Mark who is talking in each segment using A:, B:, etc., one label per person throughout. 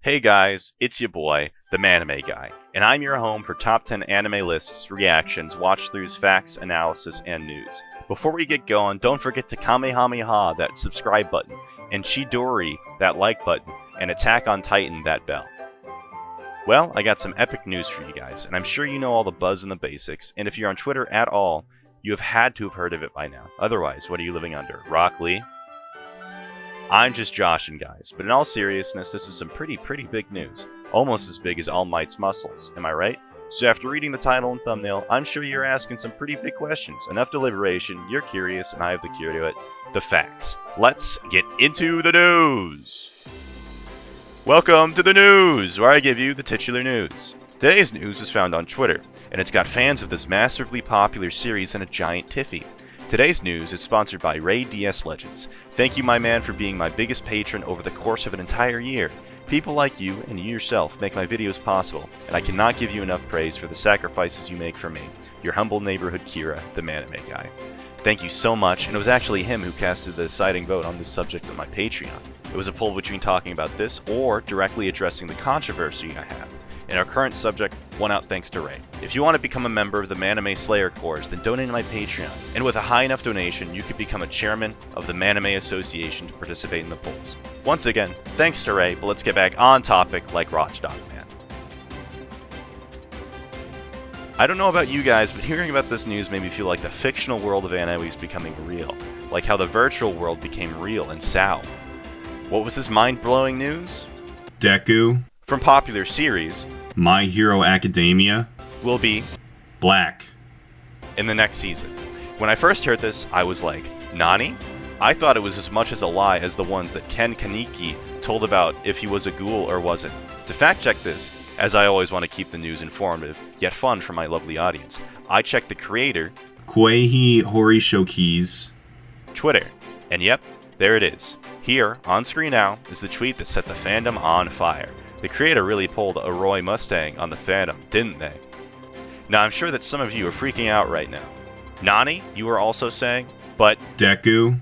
A: Hey guys, it's your boy, the Manime Guy, and I'm your home for top 10 anime lists, reactions, watch-throughs, facts, analysis, and news. Before we get going, don't forget to Kamehameha that subscribe button, and Chidori that like button, and Attack on Titan that bell. Well, I got some epic news for you guys, and I'm sure you know all the buzz and the basics, and if you're on Twitter at all, you have had to have heard of it by now. Otherwise, what are you living under? Rock Lee? I'm just joshing, guys, but in all seriousness, this is some pretty big news. Almost as big as All Might's muscles, am I right? So after reading the title and thumbnail, I'm sure you're asking some pretty big questions. Enough deliberation, you're curious, and I have the cure to it. The facts. Let's get into the news! Welcome to the news, where I give you the titular news. Today's news is found on Twitter, and it's got fans of this massively popular series in a giant tiffy. Today's news is sponsored by Ray DS Legends. Thank you, my man, for being my biggest patron over the course of an entire year. People like you and you yourself make my videos possible, and I cannot give you enough praise for the sacrifices you make for me. Your humble neighborhood Kira, the Manime Guy. Thank you so much, and it was actually him who casted the deciding vote on this subject on my Patreon. It was a poll between talking about this or directly addressing the controversy I have. And our current subject won out thanks to Ray. If you want to become a member of the Manime Slayer Corps, then donate to my Patreon. And with a high enough donation, you could become a chairman of the Manime Association to participate in the polls. Once again, thanks to Ray, but let's get back on topic like Rockdog Man. I don't know about you guys, but hearing about this news made me feel like the fictional world of anime is becoming real. Like how the virtual world became real in Sao. What was this mind-blowing news?
B: Deku
A: from popular series
B: My Hero Academia
A: will be
B: black
A: in the next season. When I first heard this, I was like, Nani? I thought it was as much as a lie as the ones that Ken Kaneki told about if he was a ghoul or wasn't. To fact check this, as I always want to keep the news informative, yet fun for my lovely audience, I checked the creator,
B: Koei Horishoki's
A: Twitter, and yep, there it is. Here, on screen now, is the tweet that set the fandom on fire. The creator really pulled a Roy Mustang on the fandom, didn't they? Now I'm sure that some of you are freaking out right now. Nani, you were also saying, but
B: Deku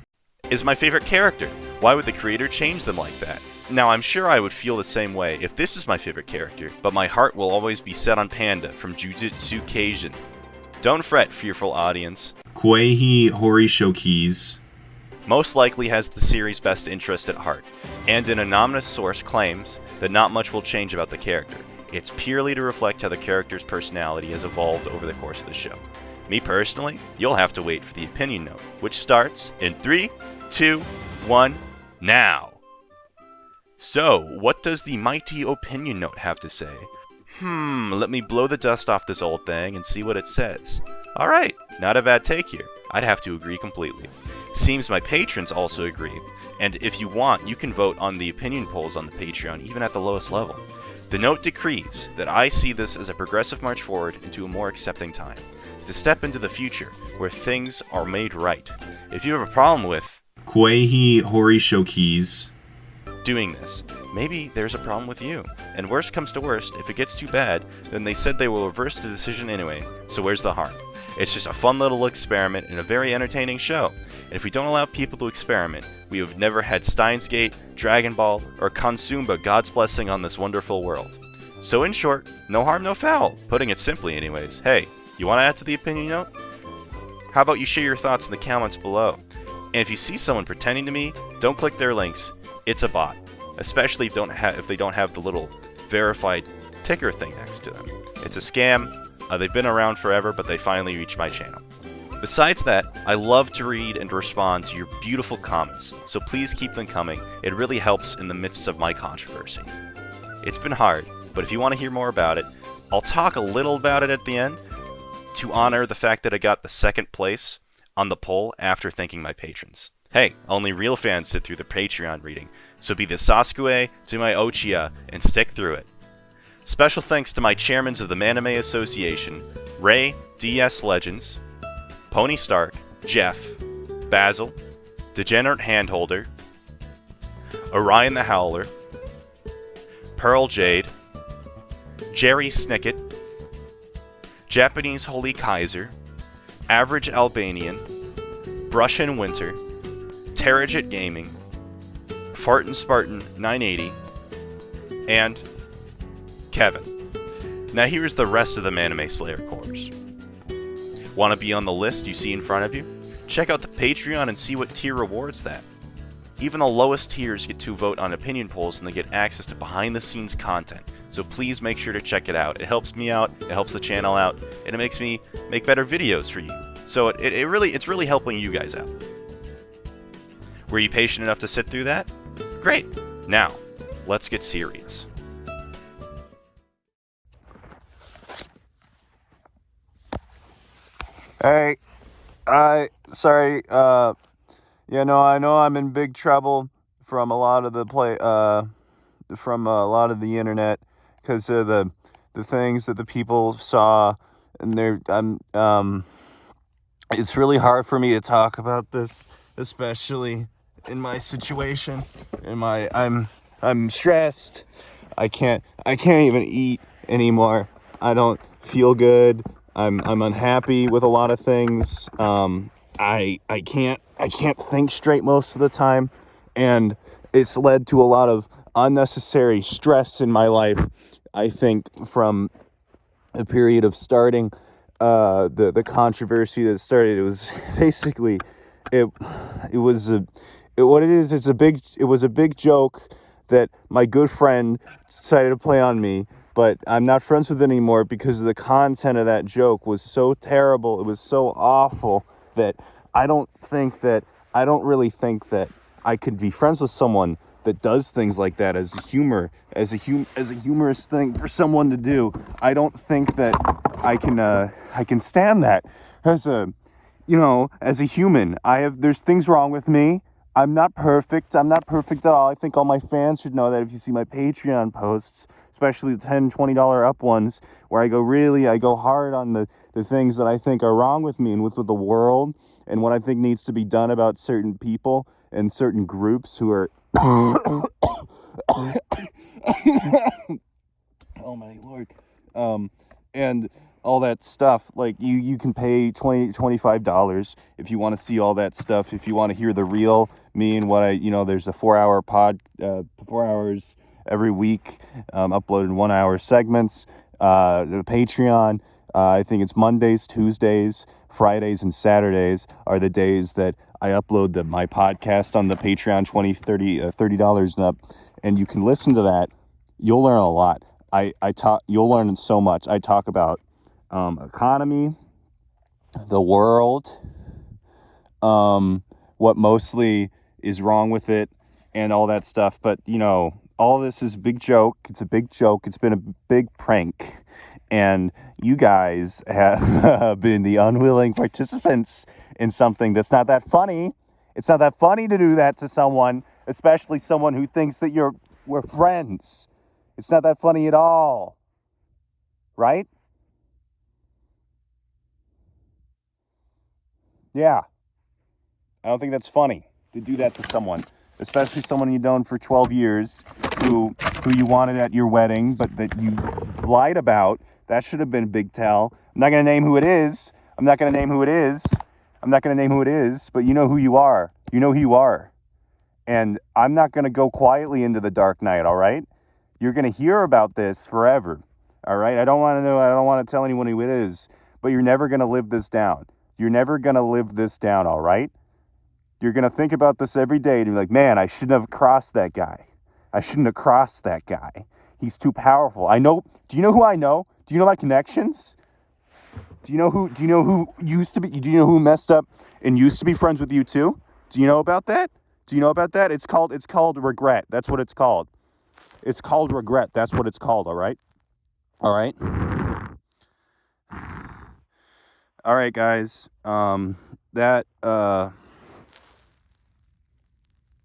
A: is my favorite character. Why would the creator change them like that? Now I'm sure I would feel the same way if this is my favorite character, but my heart will always be set on Panda from Jujutsu Kaisen. Don't fret, fearful audience.
B: Koei Horishoki's
A: most likely has the series' best interest at heart, and an anonymous source claims that not much will change about the character. It's purely to reflect how the character's personality has evolved over the course of the show. Me personally, you'll have to wait for the opinion note, which starts in 3, 2, 1, now! So, what does the mighty opinion note have to say? Let me blow the dust off this old thing and see what it says. Alright, not a bad take here. I'd have to agree completely. Seems my patrons also agree, and if you want, you can vote on the opinion polls on the Patreon, even at the lowest level. The note decrees that I see this as a progressive march forward into a more accepting time, to step into the future, where things are made right. If you have a problem with
B: Koei Horishoki's
A: doing this, maybe there's a problem with you. And worst comes to worst, if it gets too bad, then they said they will reverse the decision anyway, so where's the harm? It's just a fun little experiment and a very entertaining show. And if we don't allow people to experiment, we have never had Steins Gate, Dragon Ball, or Consumba God's blessing on this wonderful world. So in short, no harm, no foul. Putting it simply anyways. Hey, you want to add to the opinion note? How about you share your thoughts in the comments below? And if you see someone pretending to me, don't click their links. It's a bot. Especially if they don't have the little verified ticker thing next to them. It's a scam. They've been around forever, but they finally reached my channel. Besides that, I love to read and respond to your beautiful comments, so please keep them coming. It really helps in the midst of my controversy. It's been hard, but if you want to hear more about it, I'll talk a little about it at the end to honor the fact that I got the second place on the poll after thanking my patrons. Hey, only real fans sit through the Patreon reading, so be the Sasuke to my Uchiha and stick through it. Special thanks to my chairmans of the Manime Association, Ray DS Legends, Pony Stark, Jeff, Basil, Degenerate Handholder, Orion the Howler, Pearl Jade, Jerry Snicket, Japanese Holy Kaiser, Average Albanian, Brush in Winter, Terragit Gaming, Fartin Spartan 980, and Kevin. Now here's the rest of the Anime Slayer cores. Want to be on the list you see in front of you? Check out the Patreon and see what tier rewards that. Even the lowest tiers get to vote on opinion polls and they get access to behind-the-scenes content. So please make sure to check it out. It helps me out, it helps the channel out, and it makes me make better videos for you. So it's really helping you guys out. Were you patient enough to sit through that? Great. Now, let's get serious.
C: Hey, sorry, I know I'm in big trouble from a lot of the internet, because of the things that the people saw, and it's really hard for me to talk about this, especially in my situation, I'm stressed, I can't even eat anymore, I don't feel good, I'm unhappy with a lot of things. I can't think straight most of the time, and it's led to a lot of unnecessary stress in my life. I think from the period of starting the controversy that started, it was basically it was a big joke that my good friend decided to play on me. But I'm not friends with it anymore because the content of that joke was so terrible, it was so awful, that I don't really think that I could be friends with someone that does things like that as a humorous thing for someone to do. I don't think that I can stand that as a human. There's things wrong with me. I'm not perfect at all. I think all my fans should know that if you see my Patreon posts, especially the $10, $20 up ones, where I go hard on the things that I think are wrong with me and with the world, and what I think needs to be done about certain people and certain groups who are oh my lord, and all that stuff. Like you can pay $25 if you want to see all that stuff, if you want to hear the real me and what there's a 4 hours every week, uploaded 1 hour segments. The Patreon, I think it's Mondays, Tuesdays, Fridays, and Saturdays are the days that I upload my podcast on the Patreon, $30 and up, and you can listen to that. You'll learn a lot. You'll learn so much. I talk about economy, the world, what mostly is wrong with it, and all that stuff. But all this is a big joke. It's a big joke. It's been a big prank, and you guys have been the unwilling participants in something that's not that funny. It's not that funny to do that to someone, especially someone who thinks that we're friends. It's not that funny at all, right? Yeah, I don't think that's funny to do that to someone, especially someone you've known for 12 years, who you wanted at your wedding, but that you lied about. That should have been a big tell. I'm not going to name who it is, but you know who you are. You know who you are. And I'm not going to go quietly into the dark night, all right? You're going to hear about this forever, all right? I don't want to know. I don't want to tell anyone who it is, but you're never going to live this down. You're never going to live this down, all right? You're going to think about this every day and be like, man, I shouldn't have crossed that guy. He's too powerful. I know. Do you know who I know? Do you know my connections? Do you know who messed up and used to be friends with you too? Do you know about that? It's called regret. That's what it's called. It's called regret. That's what it's called, all right? All right, guys.